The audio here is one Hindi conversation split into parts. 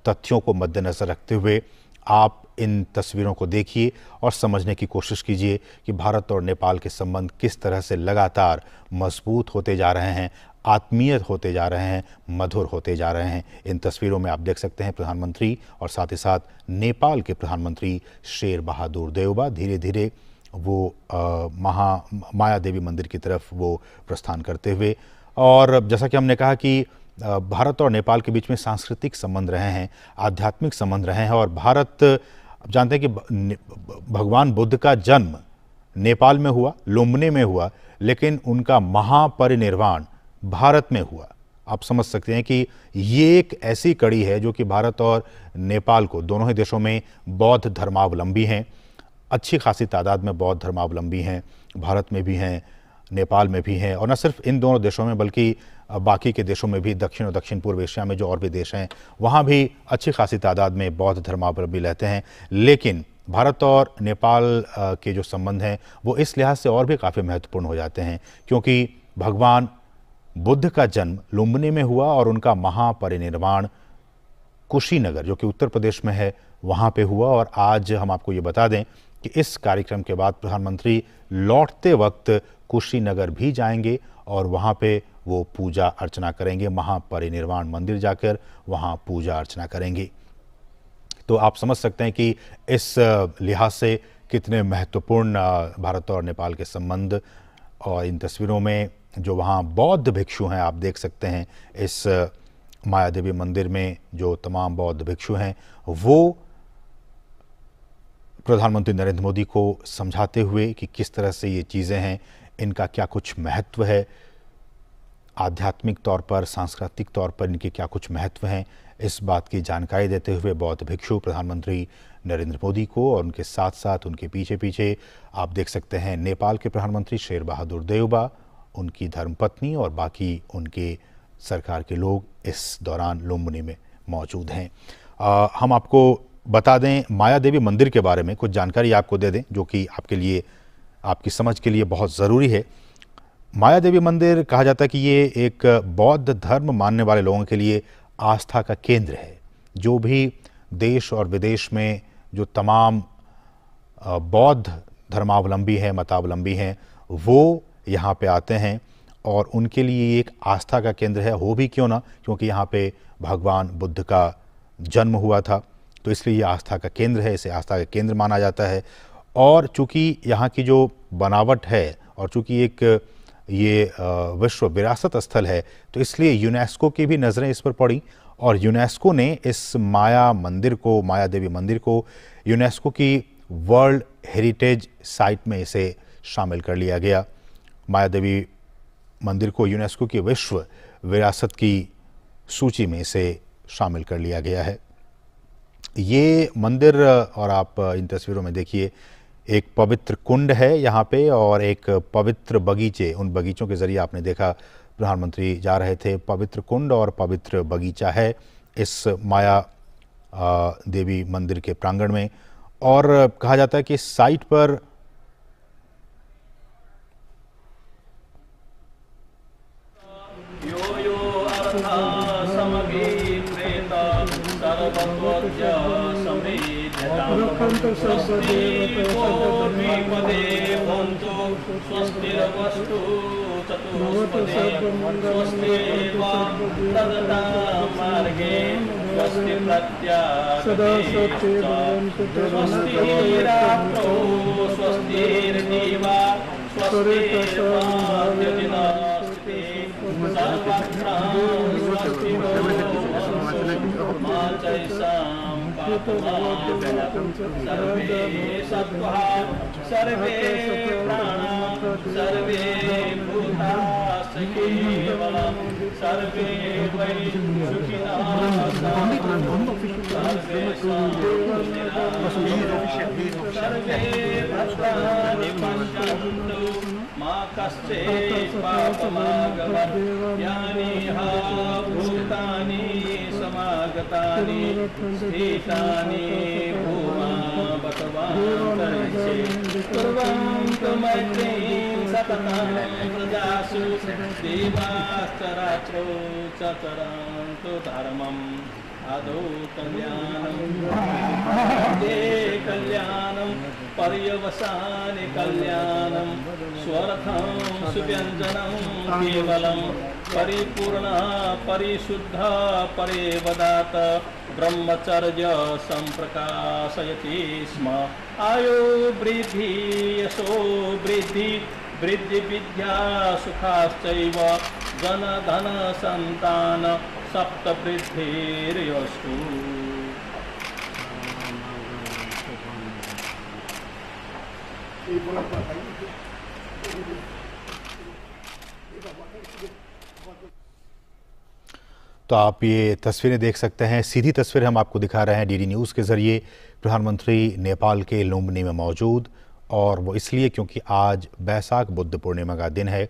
तथ्यों को मद्देनज़र रखते हुए आप इन तस्वीरों को देखिए और समझने की कोशिश कीजिए कि भारत और नेपाल के संबंध किस तरह से लगातार मजबूत होते जा रहे हैं, आत्मीय होते जा रहे हैं, मधुर होते जा रहे हैं। इन तस्वीरों में आप देख सकते हैं प्रधानमंत्री और साथ ही साथ नेपाल के प्रधानमंत्री शेर बहादुर देउबा धीरे धीरे वो माया देवी मंदिर की तरफ वो प्रस्थान करते हुए। और जैसा कि हमने कहा कि भारत और नेपाल के बीच में सांस्कृतिक संबंध रहे हैं, आध्यात्मिक संबंध रहे हैं और भारत जानते हैं कि भगवान बुद्ध का जन्म नेपाल में हुआ, लुम्बिनी में हुआ, लेकिन उनका महापरिनिर्वाण भारत में हुआ। आप समझ सकते हैं कि ये एक ऐसी कड़ी है जो कि भारत और नेपाल को, दोनों ही देशों में बौद्ध धर्मावलंबी हैं, अच्छी खासी तादाद में बौद्ध धर्मावलंबी हैं, भारत में भी हैं, नेपाल में भी हैं और न सिर्फ इन दोनों देशों में बल्कि बाकी के देशों में भी, दक्षिण और दक्षिण पूर्व एशिया में जो और भी देश हैं वहाँ भी अच्छी खासी तादाद में बौद्ध धर्मावलंबी रहते हैं। लेकिन भारत और नेपाल के जो संबंध हैं वो इस लिहाज से और भी काफ़ी महत्वपूर्ण हो जाते हैं क्योंकि भगवान बुद्ध का जन्म लुम्बिनी में हुआ और उनका महापरिनिर्वाण कुशीनगर जो कि उत्तर प्रदेश में है वहाँ पे हुआ। और आज हम आपको ये बता दें कि इस कार्यक्रम के बाद प्रधानमंत्री लौटते वक्त कुशीनगर भी जाएंगे और वहाँ पे वो पूजा अर्चना करेंगे, महापरिनिर्वाण मंदिर जाकर वहाँ पूजा अर्चना करेंगे। तो आप समझ सकते हैं कि इस लिहाज से कितने महत्वपूर्ण भारत और नेपाल के संबंध। और इन तस्वीरों में जो वहाँ बौद्ध भिक्षु हैं आप देख सकते हैं, इस माया देवी मंदिर में जो तमाम बौद्ध भिक्षु हैं वो प्रधानमंत्री नरेंद्र मोदी को समझाते हुए कि किस तरह से ये चीज़ें हैं, इनका क्या कुछ महत्व है, आध्यात्मिक तौर पर, सांस्कृतिक तौर पर इनके क्या कुछ महत्व हैं, इस बात की जानकारी देते हुए बौद्ध भिक्षु प्रधानमंत्री नरेंद्र मोदी को और उनके साथ साथ उनके पीछे पीछे आप देख सकते हैं नेपाल के प्रधानमंत्री शेर बहादुर देउबा, उनकी धर्मपत्नी और बाकी उनके सरकार के लोग इस दौरान लुम्बिनी में मौजूद हैं। हम आपको बता दें माया देवी मंदिर के बारे में कुछ जानकारी आपको दे दें जो कि आपके लिए, आपकी समझ के लिए बहुत ज़रूरी है। माया देवी मंदिर कहा जाता है कि ये एक बौद्ध धर्म मानने वाले लोगों के लिए आस्था का केंद्र है। जो भी देश और विदेश में जो तमाम बौद्ध धर्मावलंबी हैं, मतावलंबी हैं, वो यहाँ पे आते हैं और उनके लिए एक आस्था का केंद्र है। हो भी क्यों ना, क्योंकि यहाँ पे भगवान बुद्ध का जन्म हुआ था, तो इसलिए ये आस्था का केंद्र है, इसे आस्था का केंद्र माना जाता है। और चूँकि यहाँ की जो बनावट है और चूँकि एक ये विश्व विरासत स्थल है, तो इसलिए यूनेस्को की भी नज़रें इस पर पड़ी और यूनेस्को ने इस माया मंदिर को, माया देवी मंदिर को यूनेस्को की वर्ल्ड हेरिटेज साइट में इसे शामिल कर लिया गया। माया देवी मंदिर को यूनेस्को की विश्व विरासत की सूची में इसे शामिल कर लिया गया है। ये मंदिर, और आप इन तस्वीरों में देखिए, एक पवित्र कुंड है यहाँ पे और एक पवित्र बगीचे, उन बगीचों के ज़रिए आपने देखा प्रधानमंत्री जा रहे थे। पवित्र कुंड और पवित्र बगीचा है इस माया देवी मंदिर के प्रांगण में। और कहा जाता है कि इस साइट पर सर्वे प्राणा सर्वे भूता केवलम सर्वे वै सुखिनः सर्वे भद्राणि पश्यन्तु मा कश्चित् पापमागमत् यानि भूतानि समागतानि स्थितानि भूमा बतवान्तरिक्षे कुर्वन्तु मैत्रीं सततं प्रजासु देवाश्चराचरो च चरन्तु धर्मम् आदौ कल्याणं कल्याणं पर्यवसाने कल्याणं स्वर्थं सुव्यञ्जनं केवलं परिपूर्ण परिशुद्ध परेवदात ब्रह्मचर्य सम्प्रकाशयति स्म आयो वृद्धि यशो वृद्धि वृद्धि विद्या सुखाश्चैव जन धन संतान सप्त वृद्धिर्यस्तु। तो आप ये तस्वीरें देख सकते हैं, सीधी तस्वीर हम आपको दिखा रहे हैं डीडी न्यूज़ के ज़रिए। प्रधानमंत्री नेपाल के लुम्बिनी में मौजूद, और वो इसलिए क्योंकि आज बैसाख बुद्ध पूर्णिमा का दिन है।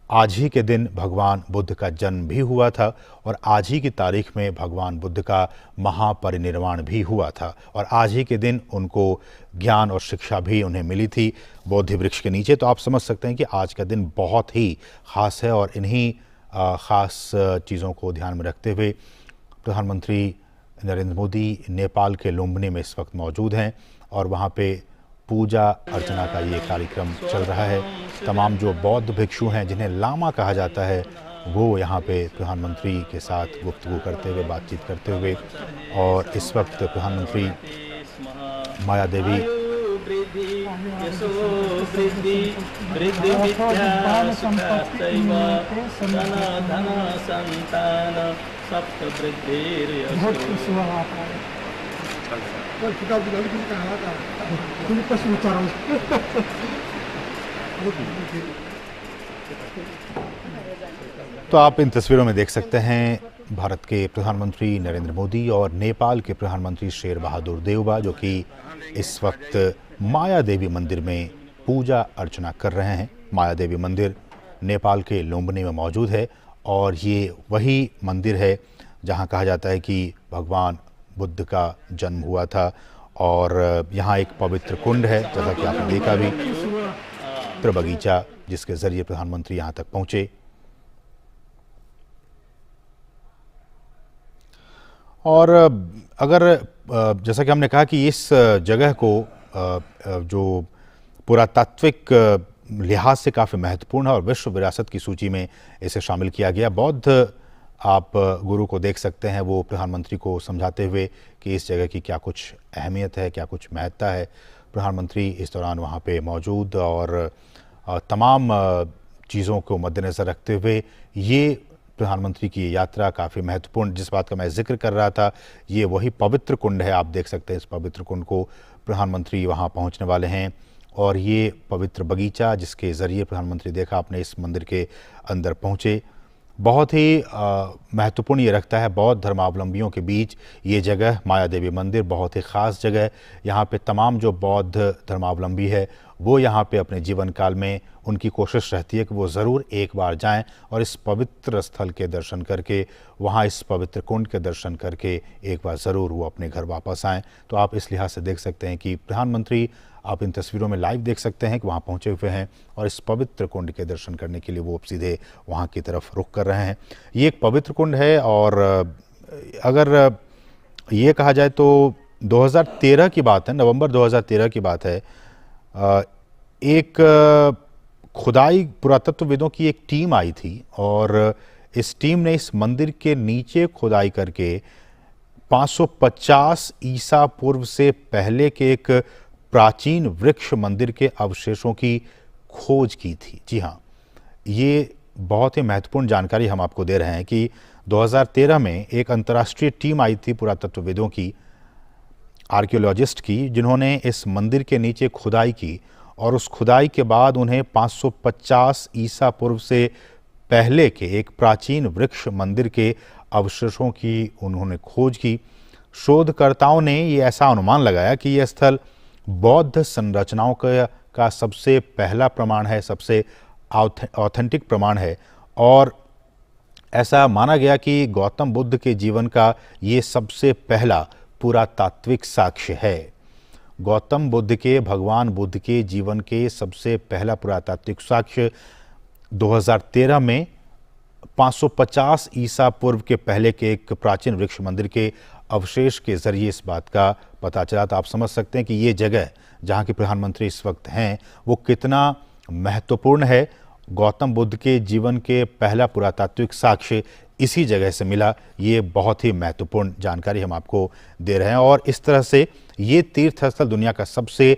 आज ही के दिन भगवान बुद्ध का जन्म भी हुआ था और आज ही की तारीख में भगवान बुद्ध का महापरिनिर्वाण भी हुआ था, और आज ही के दिन उनको ज्ञान और शिक्षा भी उन्हें मिली थी बोधि वृक्ष के नीचे। तो आप समझ सकते हैं कि आज का दिन बहुत ही ख़ास है, और इन्हीं ख़ास चीज़ों को ध्यान में रखते हुए प्रधानमंत्री नरेंद्र मोदी नेपाल के लुम्बिनी में इस वक्त मौजूद हैं, और वहाँ पे पूजा अर्चना का ये कार्यक्रम चल रहा है। तमाम जो बौद्ध भिक्षु हैं, जिन्हें लामा कहा जाता है, वो यहाँ पे प्रधानमंत्री के साथ गुफ्तगू करते हुए, बातचीत करते हुए, और इस वक्त प्रधानमंत्री माया देवी तो आप इन तस्वीरों में देख सकते हैं भारत के प्रधानमंत्री नरेंद्र मोदी और नेपाल के प्रधानमंत्री शेर बहादुर देउबा, जो कि इस वक्त माया देवी मंदिर में पूजा अर्चना कर रहे हैं। माया देवी मंदिर नेपाल के लुम्बिनी में मौजूद है, और ये वही मंदिर है जहां कहा जाता है कि भगवान बुद्ध का जन्म हुआ था। और यहाँ एक पवित्र कुंड है, जैसा कि आपने देखा भी, पवित्र बगीचा, जिसके ज़रिए प्रधानमंत्री यहाँ तक पहुँचे। और अगर जैसा कि हमने कहा कि इस जगह को जो पुरातात्विक लिहाज से काफ़ी महत्वपूर्ण है और विश्व विरासत की सूची में इसे शामिल किया गया। बौद्ध आप गुरु को देख सकते हैं, वो प्रधानमंत्री को समझाते हुए कि इस जगह की क्या कुछ अहमियत है, क्या कुछ महत्ता है। प्रधानमंत्री इस दौरान वहाँ पे मौजूद, और तमाम चीज़ों को मद्देनज़र रखते हुए ये प्रधानमंत्री की यात्रा काफ़ी महत्वपूर्ण, जिस बात का मैं जिक्र कर रहा था, ये वही पवित्र कुंड है। आप देख सकते हैं इस पवित्र कुंड को, प्रधानमंत्री वहाँ पहुँचने वाले हैं। और ये पवित्र बगीचा, जिसके ज़रिए प्रधानमंत्री देखा आपने इस मंदिर के अंदर पहुँचे, बहुत ही महत्वपूर्ण ये रखता है बौद्ध धर्मावलंबियों के बीच। ये जगह माया देवी मंदिर बहुत ही ख़ास जगह है। यहाँ पे तमाम जो बौद्ध धर्मावलंबी है, वो यहाँ पे अपने जीवन काल में उनकी कोशिश रहती है कि वो ज़रूर एक बार जाएं और इस पवित्र स्थल के दर्शन करके, वहाँ इस पवित्र कुंड के दर्शन करके एक बार ज़रूर वो अपने घर वापस आएँ। तो आप इस लिहाज से देख सकते हैं कि प्रधानमंत्री, आप इन तस्वीरों में लाइव देख सकते हैं कि वहाँ पहुँचे हुए हैं, और इस पवित्र कुंड के दर्शन करने के लिए वो सीधे वहाँ की तरफ रुख कर रहे हैं। ये एक पवित्र कुंड है, और अगर ये कहा जाए तो 2013 की बात है, नवंबर 2013 की बात है। एक खुदाई पुरातत्वविदों की एक टीम आई थी, और इस टीम ने इस मंदिर के नीचे खुदाई करके 550 ईसा पूर्व से पहले के एक प्राचीन वृक्ष मंदिर के अवशेषों की खोज की थी। जी हाँ, ये बहुत ही महत्वपूर्ण जानकारी हम आपको दे रहे हैं कि 2013 में एक अंतर्राष्ट्रीय टीम आई थी पुरातत्वविदों की, आर्कियोलॉजिस्ट की, जिन्होंने इस मंदिर के नीचे खुदाई की, और उस खुदाई के बाद उन्हें 550 ईसा पूर्व से पहले के एक प्राचीन वृक्ष मंदिर के अवशेषों की उन्होंने खोज की। शोधकर्ताओं ने ये ऐसा अनुमान लगाया कि यह स्थल बौद्ध संरचनाओं का सबसे पहला प्रमाण है, सबसे ऑथेंटिक प्रमाण है, और ऐसा माना गया कि गौतम बुद्ध के जीवन का ये सबसे पहला पुरातात्विक साक्ष्य है। गौतम बुद्ध के, भगवान बुद्ध के जीवन के सबसे पहला पुरातात्विक साक्ष्य 2013 में 550 ईसा पूर्व के पहले के एक प्राचीन वृक्ष मंदिर के अवशेष के जरिए इस बात का पता चला। तो आप समझ सकते हैं कि ये जगह जहाँ के प्रधानमंत्री इस वक्त हैं वो कितना महत्वपूर्ण है। गौतम बुद्ध के जीवन के पहला पुरातात्विक साक्ष्य इसी जगह से मिला। ये बहुत ही महत्वपूर्ण जानकारी हम आपको दे रहे हैं। और इस तरह से ये तीर्थ स्थल दुनिया का सबसे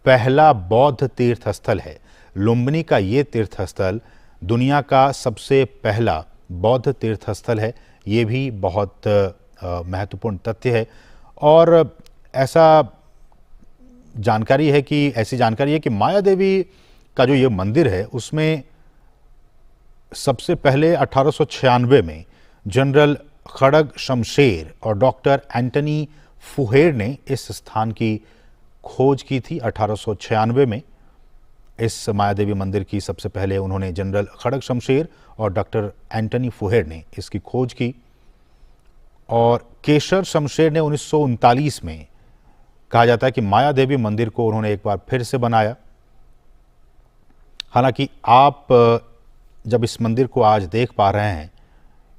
पहला बौद्ध तीर्थ स्थल है। लुम्बिनी का ये तीर्थ स्थल दुनिया का सबसे पहला बौद्ध तीर्थ स्थल है। ये भी बहुत महत्वपूर्ण तथ्य है। और ऐसी जानकारी है कि माया देवी का जो ये मंदिर है उसमें सबसे पहले 1896 में जनरल खड़ग शमशेर और डॉक्टर एंटनी फुहेर ने इस स्थान की खोज की थी। 1896 में इस माया देवी मंदिर की सबसे पहले उन्होंने जनरल खड़ग शमशेर और डॉक्टर एंटनी फुहेर ने इसकी खोज की। और केशर शमशेर ने 1939 में कहा जाता है कि माया देवी मंदिर को उन्होंने एक बार फिर से बनाया। हालांकि आप जब इस मंदिर को आज देख पा रहे हैं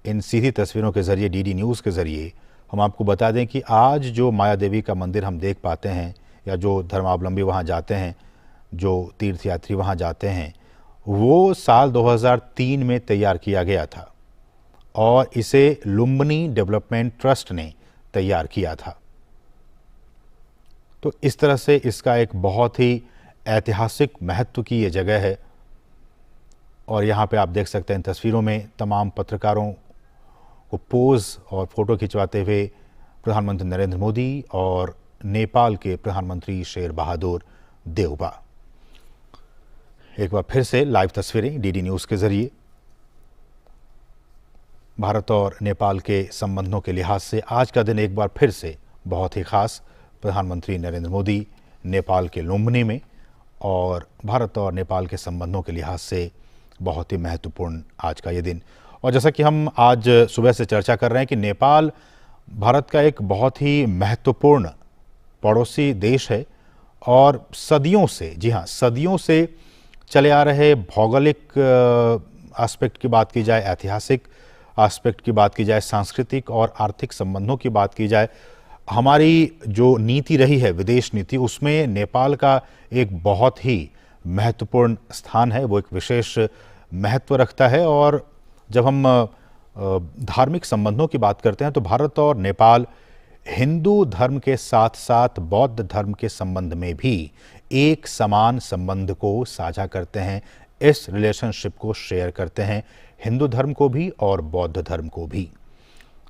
इन सीधी तस्वीरों के जरिए, डीडी न्यूज़ के जरिए, हम आपको बता दें कि आज जो माया देवी का मंदिर हम देख पाते हैं या जो धर्मावलंबी वहाँ जाते हैं, जो तीर्थयात्री वहाँ जाते हैं, वो साल 2003 में तैयार किया गया था और इसे लुम्बिनी डेवलपमेंट ट्रस्ट ने तैयार किया था। तो इस तरह से इसका एक बहुत ही ऐतिहासिक महत्व की ये जगह है। और यहाँ पे आप देख सकते हैं तस्वीरों में तमाम पत्रकारों को पोज और फोटो खिंचवाते हुए प्रधानमंत्री नरेंद्र मोदी और नेपाल के प्रधानमंत्री शेर बहादुर देउबा। एक बार फिर से लाइव तस्वीरें डीडी न्यूज़ के जरिए। भारत और नेपाल के संबंधों के लिहाज से आज का दिन एक बार फिर से बहुत ही खास। प्रधानमंत्री नरेंद्र मोदी नेपाल के लुम्बिनी में और भारत और नेपाल के संबंधों के लिहाज से बहुत ही महत्वपूर्ण आज का ये दिन। और जैसा कि हम आज सुबह से चर्चा कर रहे हैं कि नेपाल भारत का एक बहुत ही महत्वपूर्ण पड़ोसी देश है और सदियों से, जी हाँ, सदियों से चले आ रहे भौगोलिक एस्पेक्ट की बात की जाए, ऐतिहासिक एस्पेक्ट की बात की जाए, सांस्कृतिक और आर्थिक संबंधों की बात की जाए, हमारी जो नीति रही है विदेश नीति, उसमें नेपाल का एक बहुत ही महत्वपूर्ण स्थान है, वो एक विशेष महत्व रखता है। और जब हम धार्मिक संबंधों की बात करते हैं तो भारत और नेपाल हिंदू धर्म के साथ साथ बौद्ध धर्म के संबंध में भी एक समान संबंध को साझा करते हैं। इस रिलेशनशिप को शेयर करते हैं, हिंदू धर्म को भी और बौद्ध धर्म को भी।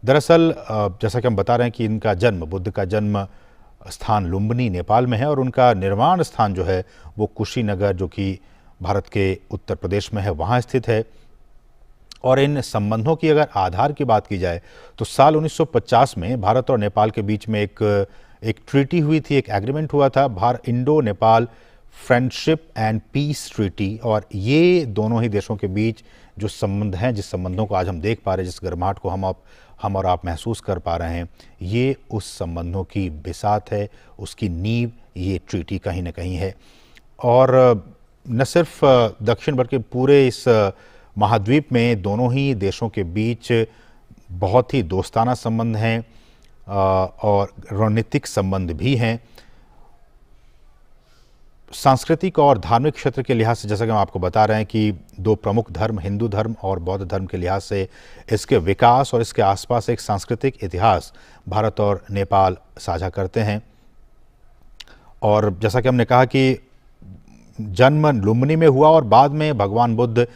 दरअसल जैसा कि हम बता रहे हैं कि इनका जन्म, बुद्ध का जन्म स्थान लुम्बिनी नेपाल में है और उनका निर्वाण स्थान जो है वो कुशीनगर, जो कि भारत के उत्तर प्रदेश में है, वहाँ स्थित है। और इन संबंधों की अगर आधार की बात की जाए तो साल 1950 में भारत और नेपाल के बीच में एक ट्रीटी हुई थी, एक एग्रीमेंट हुआ था, Indo Nepal friendship and peace treaty. और ये दोनों ही देशों के बीच जो संबंध हैं, जिस संबंधों को आज हम देख पा रहे हैं, जिस गर्माहट को हम और आप महसूस कर पा रहे हैं, ये उस संबंधों की बिसात है, उसकी नींव ये ट्रीटी कहीं ना कहीं है। और न सिर्फ दक्षिण बल्कि पूरे इस महाद्वीप में दोनों ही देशों के बीच बहुत ही दोस्ताना संबंध हैं और रणनीतिक संबंध भी हैं। सांस्कृतिक और धार्मिक क्षेत्र के लिहाज से, जैसा कि हम आपको बता रहे हैं कि दो प्रमुख धर्म, हिंदू धर्म और बौद्ध धर्म के लिहाज से इसके विकास और इसके आसपास एक सांस्कृतिक इतिहास भारत और नेपाल साझा करते हैं। और जैसा कि हमने कहा कि जन्म लुम्बिनी में हुआ और बाद में भगवान बुद्ध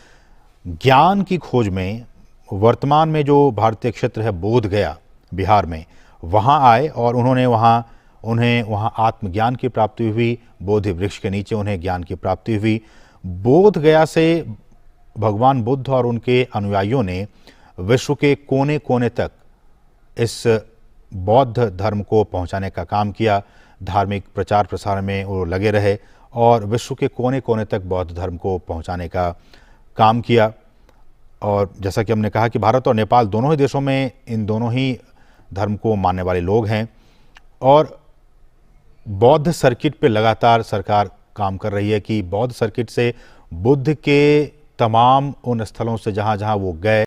ज्ञान की खोज में वर्तमान में जो भारतीय क्षेत्र है बोध गया बिहार में, वहाँ आए और उन्हें वहाँ आत्मज्ञान की प्राप्ति हुई। बोधि वृक्ष के नीचे उन्हें ज्ञान की प्राप्ति हुई। बोध गया से भगवान बुद्ध और उनके अनुयायियों ने विश्व के कोने कोने तक इस बौद्ध धर्म को पहुंचाने का काम किया। धार्मिक प्रचार प्रसार में वो लगे रहे और विश्व के कोने कोने तक बौद्ध धर्म को पहुंचाने का काम किया। और जैसा कि हमने कहा कि भारत और नेपाल दोनों ही देशों में इन दोनों ही धर्म को मानने वाले लोग हैं और बौद्ध सर्किट पे लगातार सरकार काम कर रही है कि बौद्ध सर्किट से बुद्ध के तमाम उन स्थलों से जहाँ जहाँ वो गए